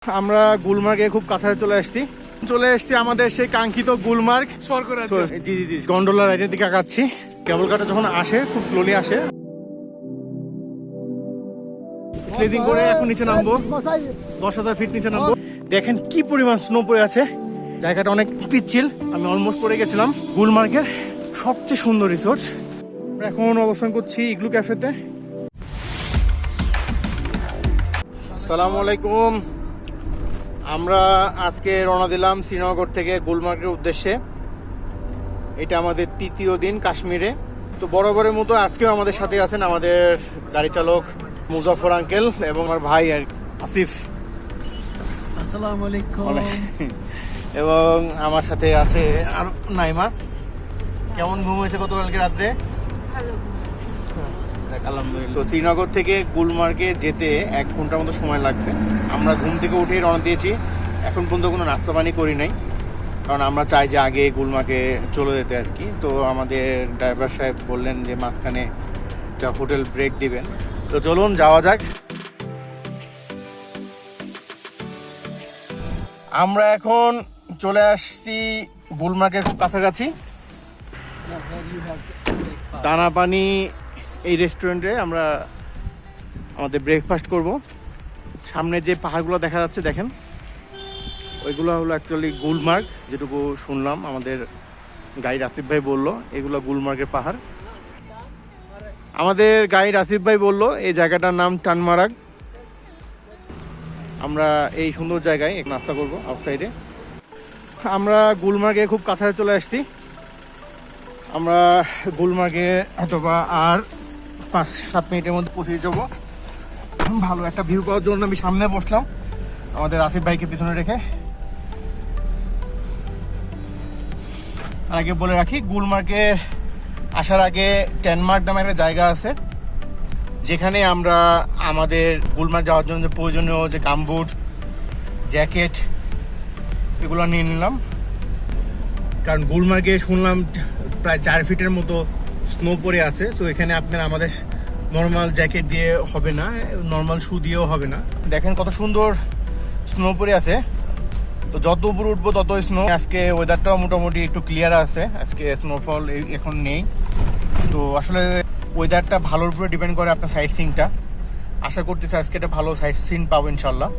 আমরা গুলমার্গে খুব কাছাকাছি চলে আসছি আমাদের সেই কাঙ্ক্ষিত গুলমার্গ। জি জি জি, গন্ডোলা রাইডের দিকে আগাচ্ছি। কেবল কারটা যখন আসে খুব স্লোলি আসে, স্লিডিং করে এখন নিচে নামবো, 10,000 ফিট নিচে নামবো। দেখেন কি পরিমাণ স্নো পড়ে আছে, জায়গাটা অনেক পিচ্ছিল। আমি অলমোস্ট পড়ে গেছিলাম। গুলমার্গের সবচেয়ে সুন্দর রিসোর্ট। এখন অবস্থান করছি ইগলু ক্যাফেতে। আসসালামু আলাইকুম। আমরা আজকে রওনা দিলাম শ্রীনগর থেকে গুলমার্গের উদ্দেশ্যে। এটা আমাদের তৃতীয় দিন কাশ্মীরে। তো বরাবরের মতো আজকেও আমাদের সাথে আছেন আমাদের গাড়ি চালক মুজাফর আঙ্কেল এবং আমার ভাই আর আসিফ। আসসালামু আলাইকুম। এবং আমার সাথে আছে আর নাইমা। কেমন ঘুম হয়েছে গতকালকে রাত্রে? তো শ্রীনগর থেকে গুলমার্গে যেতে 1 ঘন্টার মতো সময় লাগবে। আমরা ঘুম থেকে উঠেই রওনা দিয়েছি। এখন পর্যন্ত কোনো নাস্তা পানি করি নাই, কারণ আমরা চাই যে আগে গুলমার্গে চলে যেতে আর কি। তো আমাদের ড্রাইভার সাহেব বললেন যে মাঝখানে একটা হোটেল ব্রেক দিবেন। তো চলুন যাওয়া যাক। আমরা এখন চলে আসছি গুলমার্গের কাছাকাছি। দানা পানি এই রেস্টুরেন্টে আমরা আমাদের ব্রেকফাস্ট করব। সামনে যে পাহাড়গুলো দেখা যাচ্ছে দেখেন, ওইগুলো হলো অ্যাকচুয়ালি গুলমার্গ। যেটুকু শুনলাম আমাদের গাইড আসিফ ভাই বললো, এগুলো গুলমার্গের পাহাড়। আমাদের গাইড আসিফ ভাই বললো এই জায়গাটার নাম টানমারাগ। আমরা এই সুন্দর জায়গায় এক নাস্তা করবো আউটসাইডে। আমরা গুলমার্গে খুব কাছাকাছি চলে আসছি। আমরা গুলমার্গে অথবা আর 5-7 মিনিটের মধ্যে পৌঁছে যাবো। ভালো একটা ভিউ পাওয়ার জন্য আমি সামনে বসলাম আমাদের আসিফ ভাইকে পিছনে রেখে। আগে বলে রাখি, গুলমার্গে আসার আগে টেনমার্ক নামে একটা জায়গা আছে, যেখানে আমরা আমাদের গুলমার্গ যাওয়ার জন্য যে প্রয়োজনীয় যে গামবুট, জ্যাকেট এগুলো নিয়ে নিলাম। কারণ গুলমার্গে শুনলাম প্রায় 4 ফিটের মতো স্নো পড়ে আছে। তো এখানে আপনার আমাদের নর্মাল জ্যাকেট দিয়ে হবে না, নর্মাল শু দিয়েও হবে না। দেখেন কত সুন্দর স্নো পড়ে আছে। তো যত উপরে উঠবো তত স্নো। আজকে ওয়েদারটাও মোটামুটি একটু ক্লিয়ার আছে, আজকে স্নোফল এখন নেই। তো আসলে ওয়েদারটা ভালোর উপরে ডিপেন্ড করে আপনার সাইট সিনটা। আশা করতেছি আজকে একটা ভালো সাইট সিন পাবো ইনশাল্লাহ।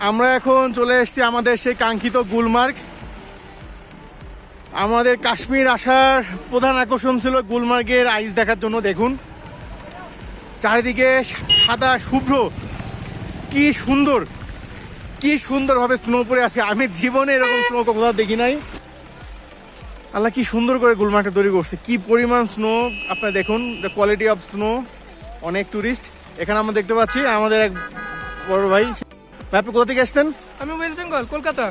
আমরা এখন চলে এসেছি আমাদের সেই কাঙ্ক্ষিত গুলমার্গ। আমাদের কাশ্মীর আসার প্রধান আকর্ষণ ছিল গুলমার্গের আইস দেখার জন্য। দেখুন চারিদিকে সাদা শুভ্র, কি সুন্দর, কি সুন্দরভাবে স্নো পড়ে আছে। আমি জীবনে এরকম স্নো কোথাও দেখি নাই। আল্লাহ কি সুন্দর করে গুলমার্গটা তৈরি করছে, কি পরিমাণ স্নো আপনারা দেখুন। The quality of snow. অনেক টুরিস্ট এখানে আমরা দেখতে পাচ্ছি। আমাদের এক বড় ভাই। আপনি কোথা থেকে আসছেন? আমি ওয়েস্ট বেঙ্গল,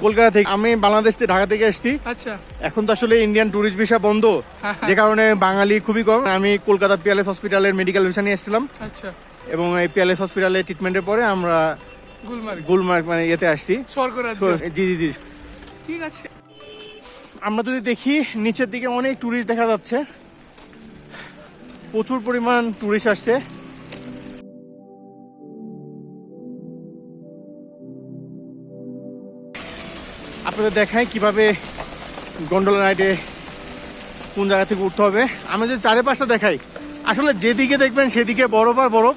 কলকাতা থেকে। আমি বাংলাদেশ থেকে, ঢাকা থেকে আসছি। আচ্ছা। এখন তো আসলে ইন্ডিয়ান টুরিস্ট ভিসা বন্ধ, যে কারণে বাঙালি খুবই কম। আমি কলকাতা পিয়ালেস হসপিটালের মেডিকেল ভিসা নিয়ে এসেছিলাম। আচ্ছা। এবং এই পিয়ালেস হসপিটালে ট্রিটমেন্টের পরে আমরা গুলমার্গ মানে ইয়েতে আসছি। জি জি জি, ঠিক আছে। আমরা যদি দেখি নিচের দিকে অনেক টুরিস্ট দেখা যাচ্ছে, প্রচুর পরিমাণ টুরিস্ট আসছে। আপনাদের দেখাই কিভাবে গন্ডোলা রাইডে কোন জায়গা থেকে উঠতে হবে। আমি যদি চারিপাশটা দেখাই, আসলে যেদিকে দেখবেন সেদিকে বরফ আর বরফ।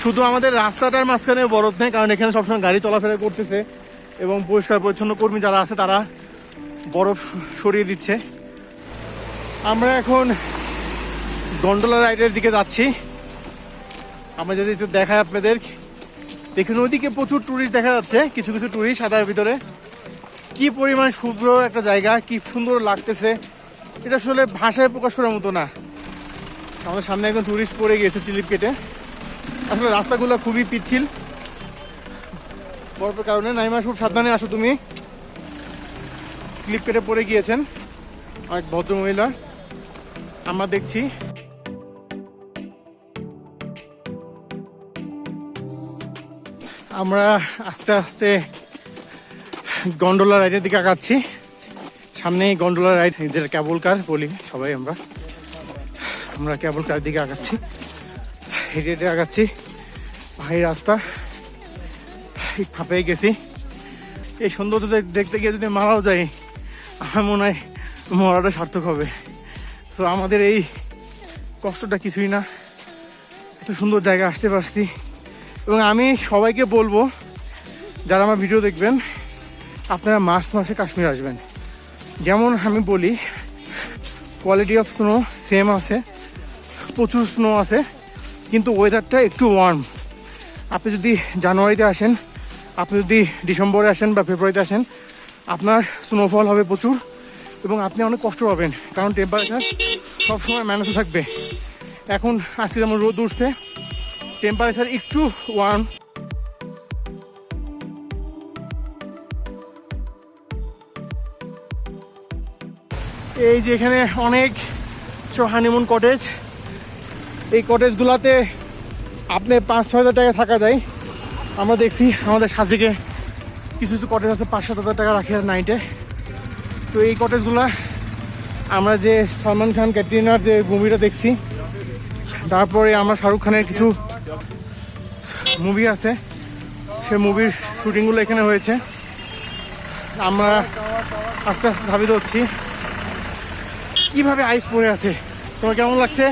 শুধু আমাদের রাস্তাটার মাঝখানে বরফ নেই, কারণ এখানে সবসময় গাড়ি চলাফেরা করতেছে এবং পরিষ্কার পরিচ্ছন্ন কর্মী যারা আছে তারা বরফ সরিয়ে দিচ্ছে। আমরা এখন গন্ডোলা রাইডের দিকে যাচ্ছি। আমরা যদি একটু দেখাই আপনাদের, দেখুন ওইদিকে প্রচুর টুরিস্ট দেখা যাচ্ছে। কিছু কিছু টুরিস্ট সাদার ভিতরে। কি পরিমাণ শুভ্র একটা জায়গা, কি সুন্দর লাগতেছে, এটা আসলে ভাষায় প্রকাশ করার মতো না। আমাদের সামনে একজন টুরিস্ট পড়ে গিয়েছে স্লিপ কেটে। আসলে রাস্তাগুলো খুবই পিচ্ছিল বরফের কারণে। নাইমা খুব সাবধানে আসো তুমি। স্লিপ কেটে পড়ে গিয়েছেন এক ভদ্রমহিলা, আমরা দেখছি। আমরা আস্তে আস্তে গন্ডোলা রাইডের দিকে আগাচ্ছি। সামনেই গন্ডোলা রাইড, যেটা ক্যাবল কার বলি সবাই আমরা ক্যাবল কার দিকে আগাচ্ছি, হেঁটে হেঁটে আগাচ্ছি। পাহাড়ি রাস্তা, ফাঁপে গেছি। এই সৌন্দর্য দেখতে গিয়ে যদি মারাও যায়, আমার মনে হয় মরাটা সার্থক হবে। তো আমাদের এই কষ্টটা কিছুই না, এত সুন্দর জায়গায় আসতে পারছি। এবং আমি সবাইকে বলবো, যারা আমার ভিডিও দেখবেন, আপনারা মার্চ মাসে কাশ্মীর আসবেন। যেমন আমি বলি, কোয়ালিটি অফ স্নো সেম আছে, প্রচুর স্নো আছে, কিন্তু ওয়েদারটা একটু ওয়ার্ম। আপনি যদি জানুয়ারিতে আসেন, আপনি যদি ডিসেম্বরে আসেন বা ফেব্রুয়ারিতে আসেন, আপনার স্নোফল হবে প্রচুর এবং আপনি অনেক কষ্ট পাবেন, কারণ টেম্পারেচার সবসময় ম্যানেজ থাকবে। এখন আজকে যেমন রোদ উঠছে, টেম্পারেচার একটু ওয়ার্ম। এই যে এখানে অনেক হানিমুন কটেজ, এই কটেজগুলোতে আপনি 5-6 হাজার টাকা থাকা যায়। আমরা দেখছি আমাদের সাজেকে কিছু কিছু কটেজ আছে 5-7 হাজার টাকা রাখে আর নাইটে। তো এই কটেজগুলা আমরা যে সলমান খান ক্যাটরিনার যে মুভিটা দেখছি, তারপরে আমরা শাহরুখ খানের কিছু মুভি আছে, সে মুভির শুটিংগুলো এখানে হয়েছে। আমরা আস্তে আস্তে ধাবিত হচ্ছি। কিভাবে আইস পড়ে আছে, তোমার কেমন লাগছে?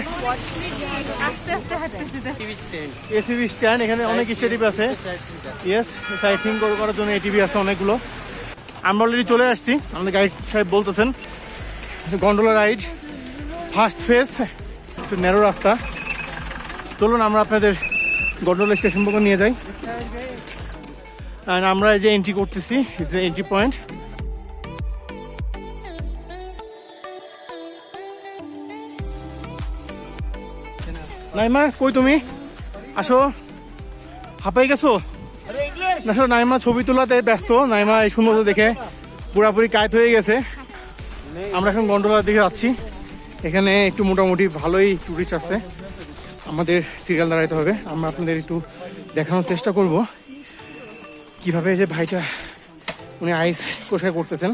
আস্তে আস্তে হাঁটতেছি। এসিবি স্ট্যান্ড, এখানে অনেক স্টেডিয়াম আছে। ইয়েস, সাইট সিইং করার জন্য এটিভি আছে অনেকগুলো। আমরা অলরেডি চলে আসছি। আমাদের গাইড সাহেব বলতেছেন গন্ডোলা রাইড ফার্স্ট ফেজ, একটু ন্যারো রাস্তা। চলুন আমরা আপনাদের গন্ডোলা স্টেশন পর্যন্ত নিয়ে যাই। আর আমরা এই যে এন্ট্রি করতেছি, যে এন্ট্রি পয়েন্ট। নাইমা কই তুমি? আসো, হাঁপাই গেছো? আসলে নাইমা ছবি তোলাতে ব্যস্ত। নাইমা এই সৌন্দর্য দেখে পুরাপুরি কায়েত হয়ে গেছে। আমরা এখন গন্ডোলার দিকে যাচ্ছি। এখানে একটু মোটামুটি ভালোই টুরিস্ট আছে, আমাদের সিরিয়াল দাঁড়াইতে হবে। আমরা আপনাদের একটু দেখানোর চেষ্টা করব কিভাবে যে ভাইটা উনি আইস কোষায় করতেছেন,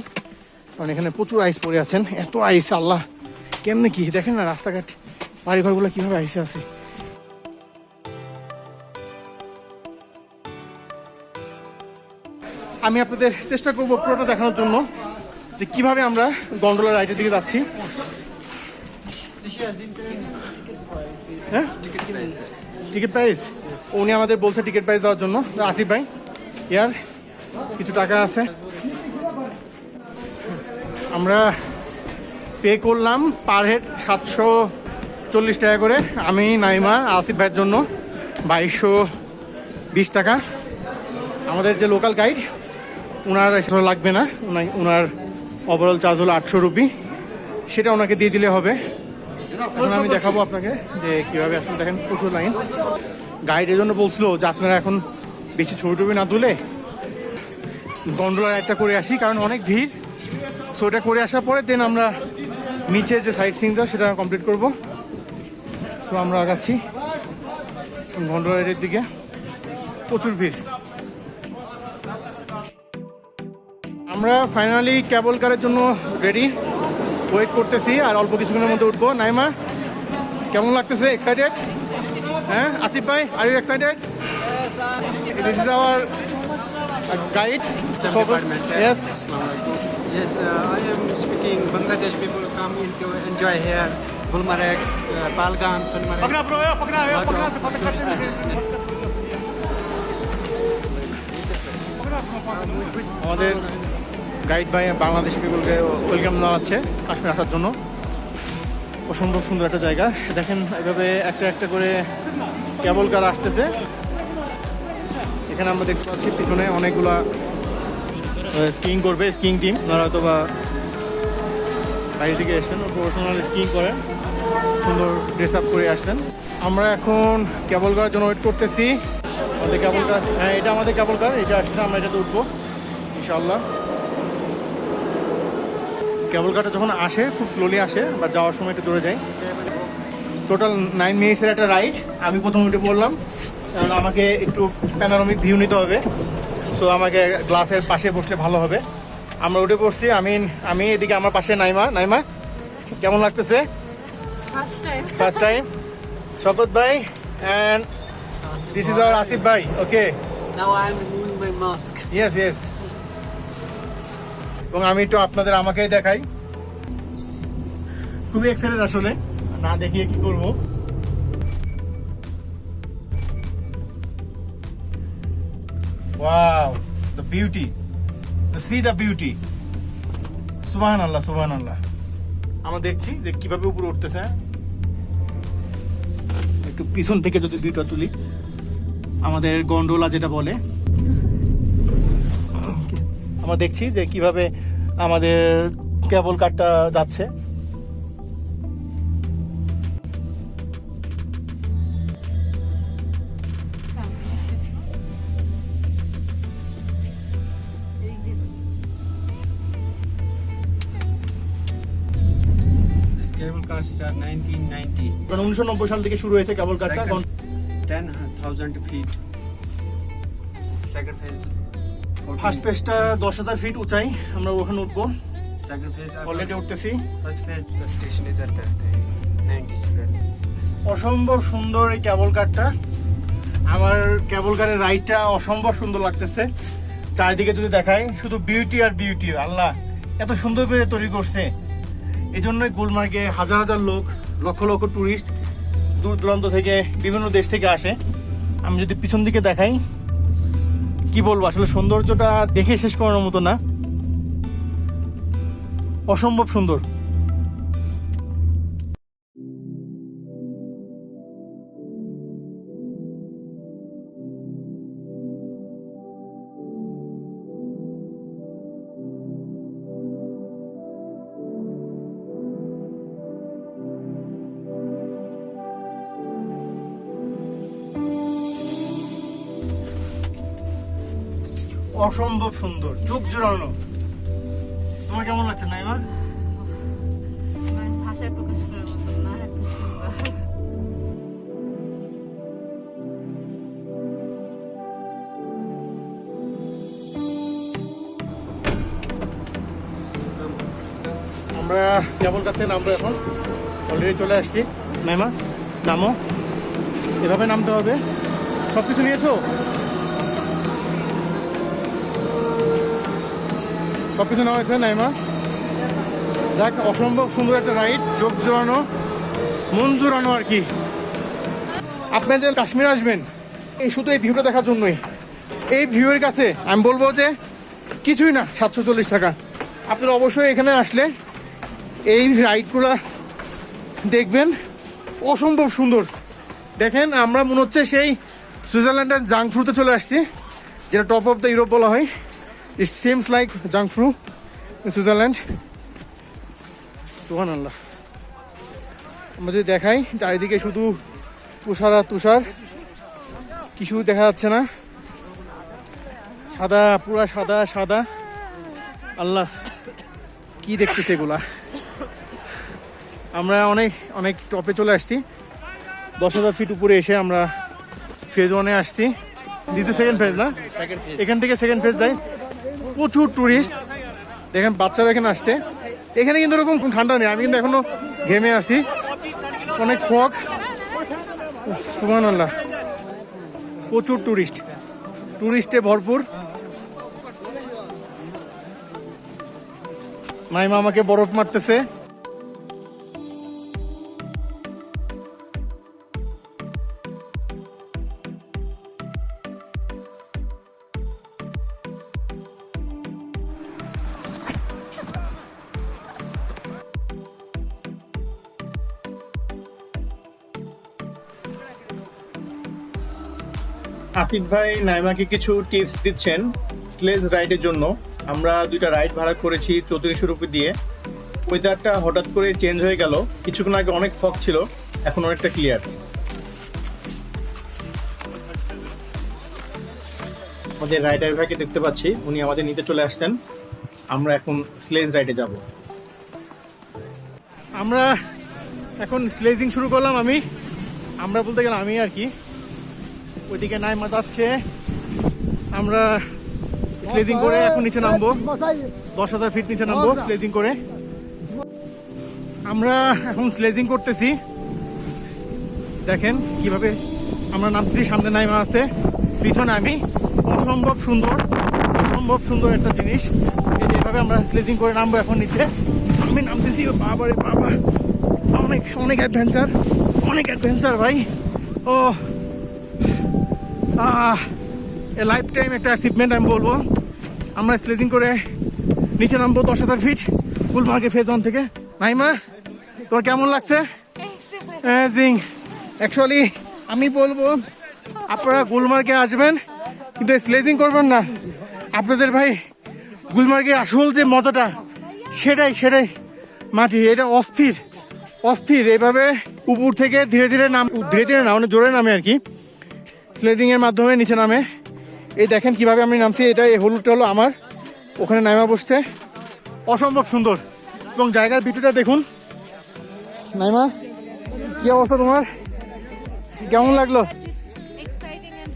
কারণ এখানে প্রচুর আইস পড়ে আছেন। এত আইস, আল্লাহ কেমনে কি দেখেন না, রাস্তাঘাট বাড়িঘরগুলো কিভাবে আইসে আছে। আমি আপনাদের চেষ্টা করবো পুরোটা দেখানোর জন্য যে কিভাবে আমরা গন্ডোলা রাইডের দিকে যাচ্ছি। হ্যাঁ, টিকিট প্রাইস উনি আমাদের বলছে টিকিট প্রাইস দেওয়ার জন্য। আসিফ ভাই, ইয়ার কিছু টাকা আছে, আমরা পে করলাম পার হেড 740 টাকা করে। আমি, নাইমা, আসিফ ভাইয়ের জন্য 2220 টাকা। আমাদের যে লোকাল গাইড, ওনার সেটা লাগবে না, ওনার ওভারঅল চার্জ হলো 800 রুপি, সেটা ওনাকে দিয়ে দিলে হবে। এখন আমি দেখাবো আপনাকে যে কীভাবে আসলে। দেখেন প্রচুর লাইন। গাইড এর জন্য বলছিল যে আপনারা এখন বেশি ছবি টবি না তুলে গন্ডোলা রাইডটা করে আসি, কারণ অনেক ভিড়। সো এটা করে আসার পরে দেন আমরা নিচে যে সাইট সিনটা সেটা কমপ্লিট করব। সো আমরা আগাচ্ছি গন্ডোলা রাইডের দিকে। প্রচুর ভিড়। আমরা ফাইনালি ক্যাবল কারের জন্য রেডি, ওয়েট করতেছি, আর অল্প কিছুক্ষণের মধ্যে উঠবো। নাইমা, কেমন লাগতেছে? এক্সাইটেড? হ্যাঁ, আসিফ ভাই, are you excited? This is our guide. Yes. Yes, I am speaking Bangladesh people come in to enjoy here. Gulmarg, Palgam, Sonmarg. আমাদের গাইড ভাই বাংলাদেশি পিপলকে ওয়েলকাম জানাচ্ছে কাশ্মীর আসার জন্য। অসম্ভব সুন্দর একটা জায়গা। দেখেন এভাবে একটা একটা করে কেবল কার আসতেছে। এখানে আমরা দেখতে পাচ্ছি পিছনে অনেকগুলা স্কিইং করবে, স্কিইং টিম। ওনারা হয়তো বা বাইরে থেকে এসছেন, প্রফেশনাল স্কিইং করে, সুন্দর ড্রেস আপ করে আসতেন। আমরা এখন কেবল কারের জন্য ওয়েট করতেছি। আমাদের কেবল কার, হ্যাঁ এটা আমাদের কেবল কার, এটা আসছে, আমরা এটাতে উঠবো ইনশাআল্লাহ। কেবল কারটা যখন আসে খুব স্লোলি আসে, বা যাওয়ার সময় একটু জোরে যায়। টোটাল 9 মিনিটসের একটা রাইড। আমি প্রথম উঠে পড়লাম, কারণ আমাকে একটু প্যানোরামিক ভিউ নিতে হবে। সো আমাকে গ্লাসের পাশে বসলে ভালো হবে। আমরা উঠে পড়ছি। আমি এদিকে আমার পাশে নাইমা কেমন লাগতেছে? ফার্স্ট টাইম শকত ভাই and this is hour Asif ভাই। ওকে, Now I'm removing my mask. Yes এবং আমি একটু আমাকেই দেখাই। খুবই এক্সাইটেড আসলে, না দেখিয়ে কি করব। Wow, the beauty, C the beauty. সুবহানাল্লাহ সুবহানাল্লাহ। আমরা দেখছি যে কিভাবে উপরে উঠতেছে। একটু পিছন থেকে যদি ভিউটা তুলি, আমাদের গন্ডোলা যেটা বলে, আমরা দেখছি যে কিভাবে আমাদের কেবল কারটা যাচ্ছে। This cable car start 1990. 1990 সাল থেকে শুরু হয়েছে কেবল কারটা। 10,000 feet. Second phase. ফার্স্ট পেজটা 10,000 ফিট উঁচাই, আমরা ওখানে উঠবো। Second phase. অলরেডি উঠতেছি। First phase the station is at 90 seconds. অসম্ভব সুন্দর এই কেবল কারটা। আমার কেবল কারের রাইডটা অসম্ভব সুন্দর লাগতেছে। চারিদিকে যদি দেখাই শুধু বিউটি আর বিউটি। আল্লাহ এত সুন্দর করে তৈরি করছে। এই জন্যই গুলমার্গে হাজার হাজার লোক, লক্ষ লক্ষ টুরিস্ট দূর দূরান্ত থেকে, বিভিন্ন দেশ থেকে আসে। আমি যদি পিছন দিকে দেখাই, কি বলবো, আসলে সৌন্দর্যটা দেখে শেষ করার মতো না, অসম্ভব সুন্দর। অসম্ভব সুন্দর, চোখ জোড়ানো। তোমার কেমন লাগছে নাইমা? ভাষায় প্রকাশ করার মতো না, এত সুন্দর। আমরা কেবল কার থেকে নামবো এখন। অলরেডি চলে আসছি। নাইমা নামো, এভাবে নামতে হবে। সব কিছু নিয়েছো? সব কিছু নেওয়া হয়েছে নাইমা? যাক, অসম্ভব সুন্দর একটা রাইড, চোখ জোড়ানো, মন জোড়ানো আর কি। আপনি যে কাশ্মীর আসবেন এই শুধু এই ভিউটা দেখার জন্যই, এই ভিউয়ের কাছে আমি বলবো যে কিছুই না 740 টাকা। আপনারা অবশ্যই এখানে আসলে এই রাইডগুলো দেখবেন, অসম্ভব সুন্দর। দেখেন, আমরা মনে হচ্ছে সেই সুইজারল্যান্ডের জাংফ্রুতে চলে আসছি, যেটা টপ অফ দ্য ইউরোপ বলা হয়। It seems like Jungfrau in Switzerland. সুবহানাল্লাহ। আমরা যদি দেখাই, চারিদিকে শুধু তুষার আর তুষার, কিছু দেখা যাচ্ছে না, সাদা, পুরা সাদা সাদা। আল্লাহ, কি দেখতেছে এগুলা। আমরা অনেক অনেক টপে চলে আসছি। 10,000 ফিট উপরে এসে আমরা ফেজ 1-এ আসছি। দিস ইজ সেকেন্ড ফেজ না? এখান থেকে সেকেন্ড ফেজ যাই। প্রচুর টুরিস্ট, দেখেন বাচ্চারা এখানে আসছে। এখানে কিন্তু এরকম ঠান্ডা নেই, আমি কিন্তু এখনো ঘেমে আছি। অনেক ফগ, সুবহানাল্লাহ। প্রচুর টুরিস্টে ভরপুর। নাইমা আমাকে বরফ মারতেছে। আসিফ ভাই নাইমাকে কিছু টিপস দিচ্ছেন স্লেজ রাইডের জন্য। আমরা 2টা রাইড ভাড়া করেছি 3400 রুপি দিয়ে। ওয়েদারটা হঠাৎ করে চেঞ্জ হয়ে গেল। কিছুক্ষণ আগে অনেক ফগ ছিল, এখন অনেকটা ক্লিয়ার। আমাদের রাইডার ভাইকে দেখতে পাচ্ছি, উনি আমাদের নিতে চলে আসছেন। আমরা এখন স্লেজ রাইডে যাব। আমরা এখন স্লেজিং শুরু করলাম। আমরা বলতে গেলে আমি আর কি। ওইদিকে নাইমা যাচ্ছে, আমরা স্লেজিং করে এখন নিচে নামবো, 10,000 ফিট নিচে নামবো স্লেজিং করে। আমরা এখন স্লেজিং করতেছি, দেখেন কিভাবে আমরা নামছি, সামনে নাইমা আছে, পিছনে আমি। অসম্ভব সুন্দর একটা জিনিস। এই যে এভাবে আমরা স্লেজিং করে নামবো এখন নিচে। আমি নামতেছি, বাবারে বাবা, অনেক অ্যাডভেঞ্চার ভাই। ও এ লাইফ টাইম একটা অ্যাচিভমেন্ট আমি বলবো। আমরা স্লেজিং করে নিচে নামবো 10,000 ফিট গুলমার্গের ফেজ 1 থেকে। নাইমা, তোমার কেমন লাগছে? অ্যামেজিং। অ্যাকচুয়ালি আমি বলবো আপনারা গুলমার্গে আসবেন কিন্তু স্লেজিং করবেন না। আপনাদের ভাই গুলমার্গের আসল যে মজাটা সেটাই মাটি, এটা অস্থির। এইভাবে উপর থেকে ধীরে ধীরে না অনেক জোরে নামে আর কি, স্লেজিং এর মাধ্যমে নিচে নামে। এই দেখেন কিভাবে আমি নামছি, এটা এই হলুদটা হলো আমার, ওখানে নামা বসছে। অসম্ভব সুন্দর এবং জায়গার ভিডিওটা দেখুন। নাইমা, কি অবস্থা তোমার? কেমন লাগলো? Exciting and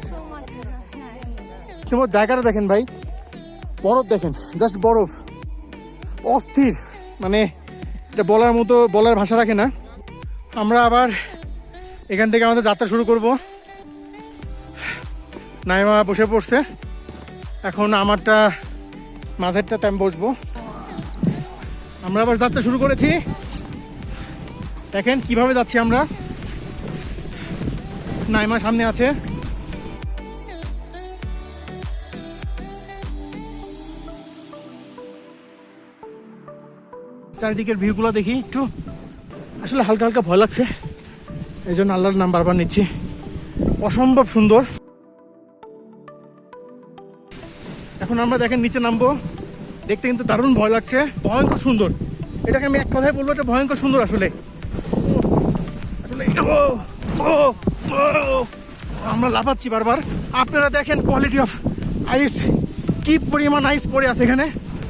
so much fun. তোমার জায়গাটা দেখেন ভাই, বরফ দেখেন, জাস্ট বরফ, অস্থির। মানে এটা বলার ভাষা রাখে না। আমরা আবার এখান থেকে আমাদের যাত্রা শুরু করব। নাইমা বসে পড়ছে, এখন আমারটা মাঝেরটাতে আমি বসবো। আমরা আবার যাত্রা শুরু করেছি, দেখেন কিভাবে যাচ্ছি আমরা। নাইমা সামনে আছে, চারিদিকের ভিউগুলো দেখি একটু। আসলে হালকা হালকা ভয় লাগছে, এই জন্য আল্লাহর নাম বারবার নিচ্ছি। অসম্ভব সুন্দর। এখন আমরা দেখেন নিচে নামবো, দেখতে কিন্তু দারুণ ভয় লাগছে, ভয়ঙ্কর সুন্দর। এটাকে আমি এক কথায় বলবো, এটা ভয়ঙ্কর সুন্দর আসলে। আমরা লাফাচ্ছি বারবার। আপনারা দেখেন কোয়ালিটি অফ আইস, কি পরিমাণ আইস পড়ে আছে এখানে।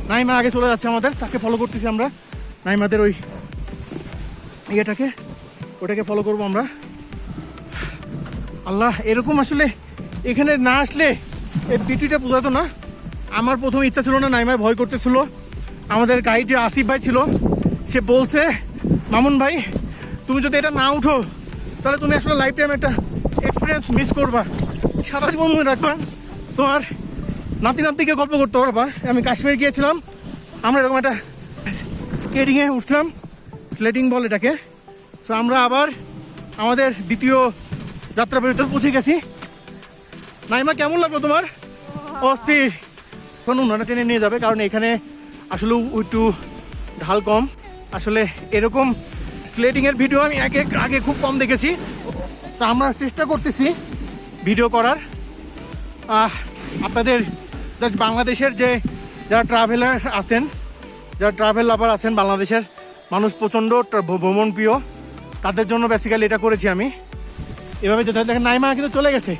নাইমা আগে চলে যাচ্ছে আমাদের, তাকে ফলো করতেছি আমরা। নাইমাদের ওই ওটাকে ফলো করবো আমরা। আল্লাহ, এরকম আসলে এখানে না আসলে এই বিউটিটা বোঝাতো না। আমার প্রথম ইচ্ছা ছিল না, নাইমায় ভয় করতেছিল। আমাদের গাইড আসিফ ভাই ছিল, সে বলছে মামুন ভাই তুমি যদি এটা না উঠো তাহলে তুমি আসলে লাইফ টাইম একটা এক্সপিরিয়েন্স মিস করবা, সারা জীবন মনে রাখবা, তোমার নাতিকে গল্প করতে পারবা। আমি কাশ্মীর গিয়েছিলাম, আমরা এরকম একটা স্কেটিংয়ে উঠছিলাম, স্লেটিং বল এটাকে। তো আমরা আবার আমাদের দ্বিতীয় যাত্রা বিরতি পৌঁছে গেছি। নাইমা, কেমন লাগলো তোমার? অস্থির। কোনো উন্নয়ন টেনে নিয়ে যাবে, কারণ এখানে আসলে একটু ঢাল কম। আসলে এরকম স্লেটিংয়ের ভিডিও আমি আগে খুব কম দেখেছি, তো আমরা চেষ্টা করতেছি ভিডিও করার। আপনাদের জাস্ট বাংলাদেশের যারা ট্রাভেল লাভার আছেন, বাংলাদেশের মানুষ প্রচণ্ড ভ্রমণ প্রিয়, তাদের জন্য বেসিক্যালি এটা করেছি আমি। এভাবে যেতে দেখেন নাইমা কিন্তু চলে গেছে,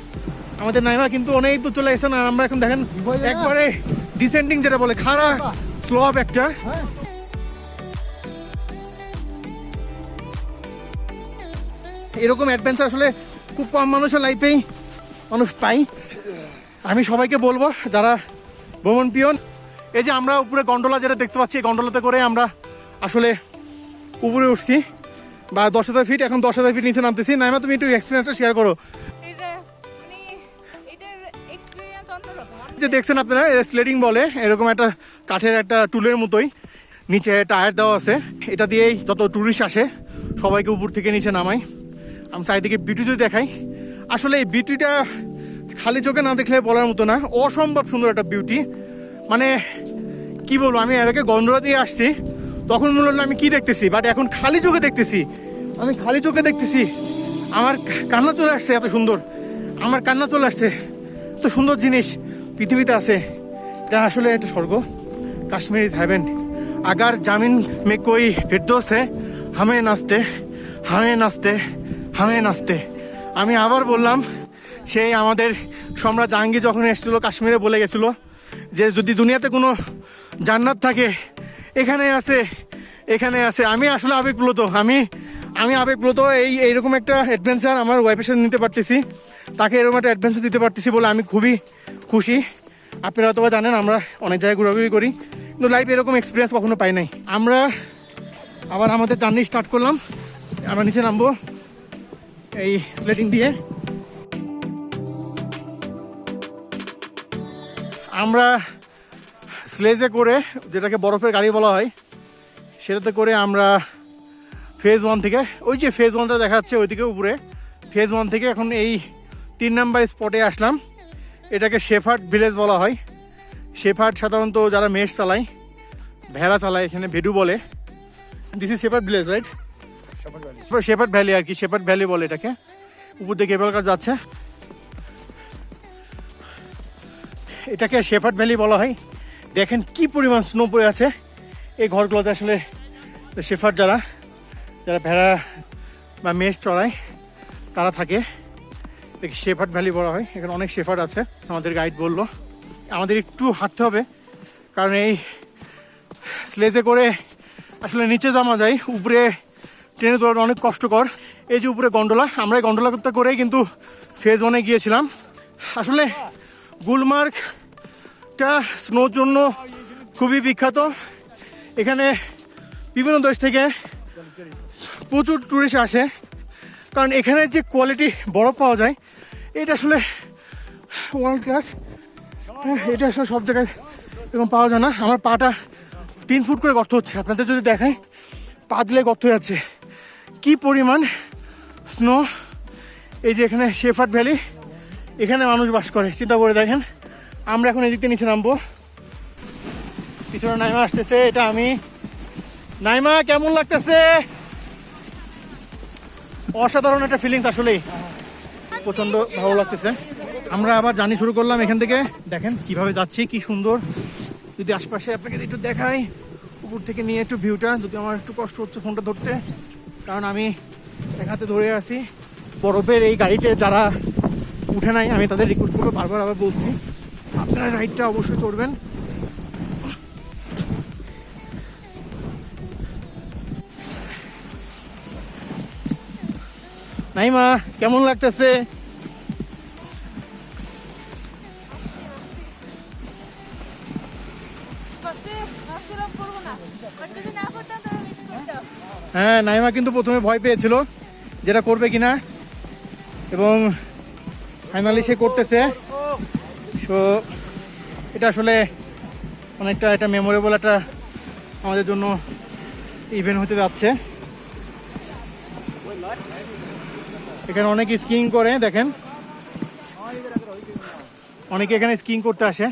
আমাদের নাইমা কিন্তু অনেক দূর চলে গেছে। না আমরা এখন দেখেন একবারে ডিসেন্ডিং, যেটা বলে খাড়া স্লোপ একটা। এরকম অ্যাডভেঞ্চার আসলে খুব কম মানুষের লাইফেই মানুষ পাই। আমি সবাইকে বলবো যারা ভ্রমণ প্রিয়, এই যে আমরা উপরে গন্ডোলা যেটা দেখতে পাচ্ছি, গন্ডোলাতে করে আমরা আসলে উপরে উঠছি, বা 10,000 ফিট, এখন 10,000 ফিট নিচে নামতেছি। নাইমা, তুমি একটু এক্সপিরিয়েন্সটা শেয়ার করো। এটার এক্সপিরিয়েন্স অন্যরকম। যে দেখছেন আপনারা, স্লেডিং বলে, এরকম একটা কাঠের একটা টুলের মতোই, নিচে টায়ার দেওয়া আছে। এটা দিয়েই যত টুরিস্ট আসে সবাইকে উপর থেকে নিচে নামাই। আমি চারিদিকে বিউটি যদি দেখাই, আসলে এই বিউটিটা খালি চোখে না দেখলে বলার মতো না, অসম্ভব সুন্দর একটা বিউটি। মানে কি বলবো, আমি এর আগে গন্ডোলা দিয়ে আসছি, তখন মনে হলো আমি কি দেখতেছি, বাট এখন খালি চোখে দেখতেছি, আমার কান্না চলে আসছে। এত সুন্দর, আমার কান্না চলে আসছে। এত সুন্দর জিনিস পৃথিবীতে আছে, এটা আসলে একটা স্বর্গ। Kashmir is haven. আগার জামিন মে কোই ফিরদৌস है हमें নাচতে। আমি আবার বললাম, সেই আমাদের সম্রাট জাহাঙ্গীর যখন এসেছিল কাশ্মীরে বলে গেছিল যে যদি দুনিয়াতে কোনো জান্নাত থাকে এখানে আছে। আমি আসলে আবেগপ্লুত, আমি আবেগপ্রত এইরকম একটা অ্যাডভেঞ্চার আমার ওয়াইফের সাথে নিতে পারতেছি, তাকে এরকম একটা অ্যাডভেঞ্চার দিতে পারতেছি বলে আমি খুবই খুশি। আপনারা হয়তো জানেন আমরা অনেক জায়গায় ঘোরাঘুরি করি, কিন্তু লাইফে এরকম এক্সপিরিয়েন্স কখনো পাই নাই। আমরা আবার আমাদের জার্নি স্টার্ট করলাম। আমরা নিচে নামবো এই স্লেটিং দিয়ে। আমরা স্লেজে করে, যেটাকে বরফের গাড়ি বলা হয়, সেটাতে করে আমরা ফেজ 1 থেকে, ওই যে ফেজ 1টা দেখা যাচ্ছে ওইদিকে উপরে, ফেজ 1 থেকে এখন এই 3 নাম্বার স্পটে আসলাম। এটাকে শেফার্ড ভিলেজ বলা হয়। শেফার্ড সাধারণত যারা মেষ চালায়, ভেড়া চালায়, এখানে ভেডু বলে। This is shepherd village, right? Shepherd valley আর কি, শেফার্ড ভ্যালি বলে এটাকে। উপর দিয়ে কেবল কার যাচ্ছে, এটাকে শেফার্ড ভ্যালি বলা হয়। দেখেন কি পরিমাণ স্নো পড়ে আছে এই ঘরগুলোতে। আসলে শেফার্ড যারা ভেড়া বা মেষ চড়ায় তারা থাকে, এটাকে শেফার্ড ভ্যালি বলা হয়। এখানে অনেক শেফার্ড আছে। আমাদের গাইড বললো আমাদের একটু হাঁটতে হবে, কারণ এই স্লেজে করে আসলে নিচে যাওয়া যায়, উপরে ট্রেনে তোলাটা অনেক কষ্টকর। এই যে উপরে গন্ডোলা, আমরা এই গন্ডোলা করতে করেই কিন্তু ফেজ 1-এ গিয়েছিলাম। আসলে গুলমার্গটা স্নোর জন্য খুবই বিখ্যাত। এখানে বিভিন্ন দেশ থেকে প্রচুর টুরিস্ট আসে, কারণ এখানে যে কোয়ালিটি বরফ পাওয়া যায় এটা আসলে ওয়ার্ল্ড ক্লাস। এটা আসলে সব জায়গায় এরকম পাওয়া যায় না। আমার পাটা 3 ফুট করে গর্ত হচ্ছে, আপনাদের যদি দেখায় পা দিলে গর্ত হয়ে যাচ্ছে, কি পরিমাণ স্নো। এই যে এখানে শেফার্ড ভ্যালি, এখানে মানুষ বাস করে, চিন্তা করে দেখেন। আমরা এখন এদিক থেকে নিচে নামবো। পিছনে নাইমা আসতেছে, এটা আমি। নাইমা, কেমন লাগতেছে? অসাধারণ একটা ফিলিংস, আসলেই প্রচণ্ড ভালো লাগতেছে। আমরা আবার জার্নি শুরু করলাম এখান থেকে। দেখেন কিভাবে যাচ্ছি, কি সুন্দর। যদি আশপাশে আপনাকে একটু দেখাই উপর থেকে নিয়ে একটু ভিউটা, যদি আমার একটু কষ্ট হচ্ছে ফোনটা ধরতে, কারণ আমি এক হাতে ধরে আছি। বরফের এই গাড়িতে যারা উঠে নাই, আমি তাদের রিকোয়েস্ট করবো, বারবার আবার বলছি, আপনারা রাইডটা অবশ্যই করবেন। নাইমা, কেমন লাগতেছে? হ্যাঁ, নাইমা কিন্তু প্রথমে ভয় পেয়েছিল যেটা করবে কিনা, এবং ফাইনালি সে করতেছে। তো এটা আসলে অনেকটা একটা মেমোরেবল একটা আমাদের জন্য ইভেন্ট হতে যাচ্ছে। এখানে অনেকে স্কিইং করে, দেখেন অনেকে এখানে স্কিইং করতে আসে।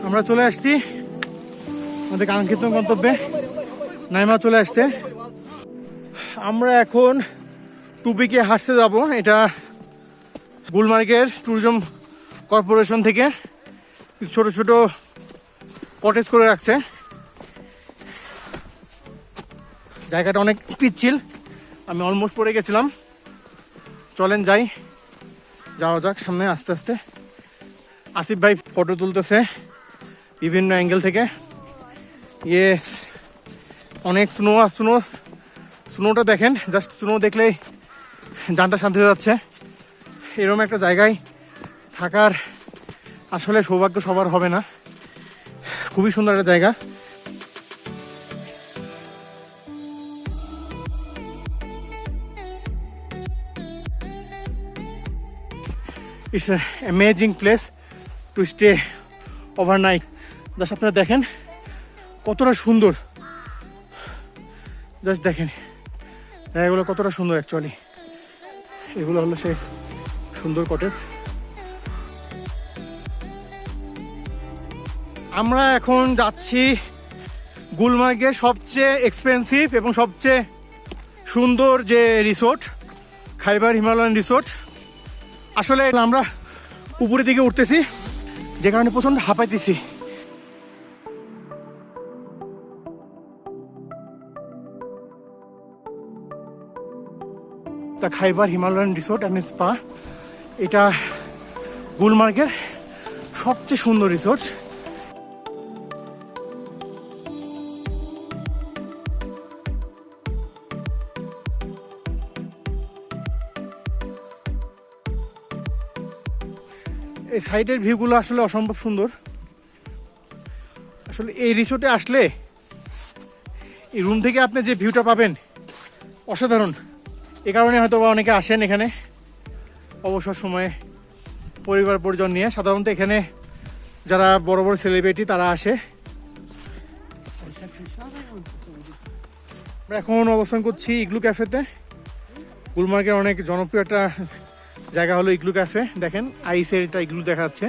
আমরা চলে আসছি আমাদের কাঙ্ক্ষিত গন্তব্যে। নাইমা চলে আসছে। আমরা এখন টুপিকে হাঁটতে যাব। এটা গুলমার্গের ট্যুরিজম কর্পোরেশন থেকে ছোট ছোট কটেজ করে রাখছে। জায়গাটা অনেক পিচ্ছিল, আমি অলমোস্ট পড়ে গেছিলাম। চলেন যাওয়া যাক সামনে আস্তে আস্তে। আসিফ ভাই ফটো তুলতেছে বিভিন্ন অ্যাঙ্গেল থেকে। ইয়েস, অনেক স্নোটা দেখেন, জাস্ট স্নো দেখলেই জানটা শান্তি হয়ে যাচ্ছে। এরকম একটা জায়গায় থাকার আসলে সৌভাগ্য সবার হবে না। খুবই সুন্দর একটা জায়গা। It's a amazing place to stay overnight. Just আপনারা দেখেন কতটা সুন্দর, জাস্ট দেখেন জায়গাগুলো কতটা সুন্দর। অ্যাকচুয়ালি এগুলো হলো সেই সুন্দর কটেজ। আমরা এখন যাচ্ছি গুলমার্গের সবচেয়ে এক্সপেন্সিভ এবং সবচেয়ে সুন্দর যে রিসোর্ট, খাইবার হিমালয়ান রিসোর্ট। আসলে আমরা উপরের দিকে উঠতেছি, যে কারণে প্রচণ্ড হাঁপাইতেছি। The Khyber Himalayan resort and spa, এটা গুলমার্গের সবচেয়ে সুন্দর রিসোর্ট। এই সাইডের ভিউগুলো আসলে অসম্ভব সুন্দর। আসলে এই রিসোর্টে আসলে এই রুম থেকে আপনি যে ভিউটা পাবেন অসাধারণ। এ কারণে হয়তো বা অনেকে আসেন এখানে অবসর সময়ে পরিবার পরিজন নিয়ে। সাধারণত এখানে যারা বড় বড় সেলিব্রিটি তারা আসে। আমরা এখন অবস্থান করছি ইগলু ক্যাফেতে। গুলমার্গের অনেক জনপ্রিয় একটা জায়গা হলো ইগলু ক্যাফে। দেখেন আইসের এটা ইগলু দেখা যাচ্ছে,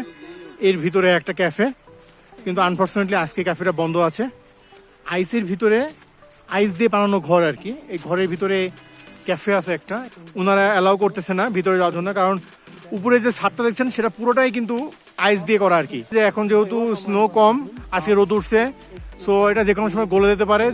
এর ভিতরে একটা ক্যাফে, কিন্তু আনফর্চুনেটলি আজকে ক্যাফেটা বন্ধ আছে। আইসের ভিতরে আইস দিয়ে বানানো ঘর আর কি, এই ঘরের ভিতরে ক্যাফে আছে একটা। ওনারা অ্যালাউ করতেছে না ভিতরে যাওয়ার জন্য, কারণ উপরে যে ছাদটা দেখছেন সেটা পুরোটাই কিন্তু আইস দিয়ে করা আর কি। যে এখন যেহেতু স্নো কম, আজকে রোদ উঠছে, সো এটা যে কোনো সময় গলে যেতে পারে।